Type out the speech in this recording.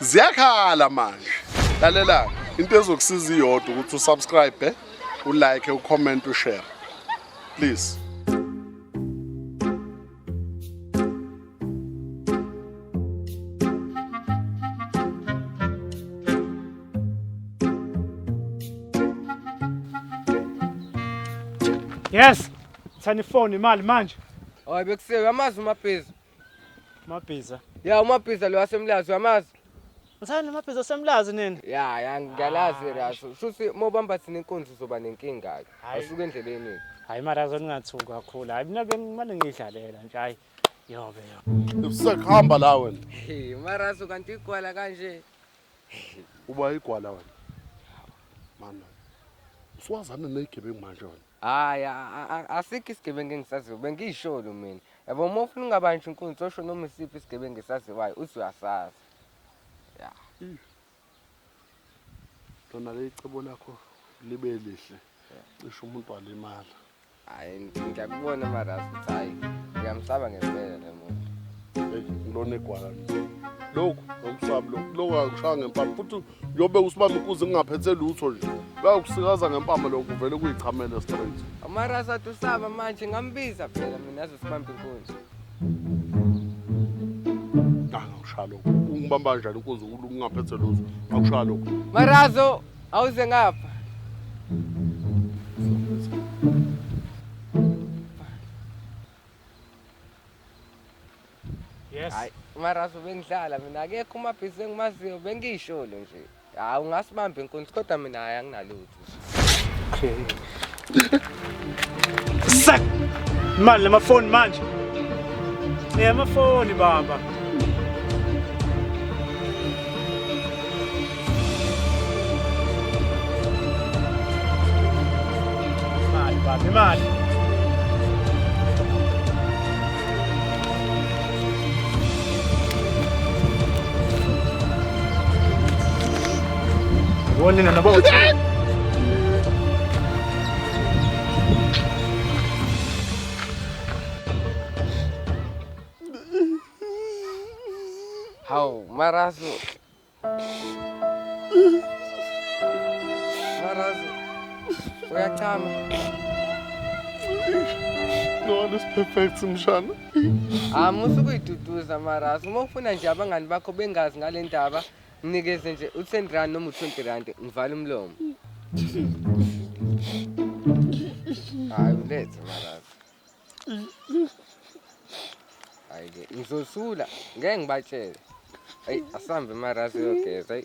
ziyakhala manje. Lalela into ezokusiza iyodwa ukuthi usubscribe, ulike, ucomment, ushare. Please. Yes. Thani phone imali manje. Hayi bekusewe amazi umabhiza. Mabhiza. Ya umabhiza lo wasemlazi amazi. Uthani mabhiza semlazi nini? Ya ngiyalazi raso. Shuthi mobamba sine inkonzo uzoba nenkinga ke. Asuke endleleni. Hayi marazo ningathuki kakhulu. Hayi mina kumele ngidlalela nje hayi. Yobe. Usakhamba la wena. Hey marazo kanti igwala kanje. Uba igwala wena. Mana. Usiwazana nezigebengu manje wena. Hayi asikho isigebengu engisaziyo bengisholo mina. Yabo uma ufuna ungabanje inkonzo osho noma isiphi isigebengu engisaziwayo uthi uyasazi. Ya. Lona lecebo lakho libe lihle. Cishe umuntu walimala. Hayi ngiyakubona marazo ukuthi hayi ngiyamsaba ngempela le muntu. Hey, ngilone gwala. Lokho ngokusaba lokho akushaya ngempama futhi njobe usibamba ukuze ngingaphethe lutho nje. Bayakusikaza ngempama lokho uvele kuyichamela straight. Amarazo athi usaba manje ngambiza phela mina azosibamba inkonzo. Akushaya lokho. Ungibamba kanjani inkonzo ngingaphethe lutho. Akushaya lokho. Marazo awuze ngapha. Yes. Hayi marazo bengidlala mina akekho umabhizi engimaziyo bengisholo nje. Hayi ungasibamba inkonzo kodwa mina hayi anginalutho. Okay. Sak. Imali lamafoni manje. Amafoni baba. Imali baba, imali. One in about. Hawu marazo. Marazo. Uyachama. No, this perfect mshana. Musukuyiduduza marazo. Uma ufuna nje abangani bakho bengazi ngale ndaba, nginikeze nje u10 rand noma u20 rand ngivala umlomo. Hayi ulethe marazo. Hayi ke ngizosula ngeke ngibatshele. Hayi asambe marazo yogeza.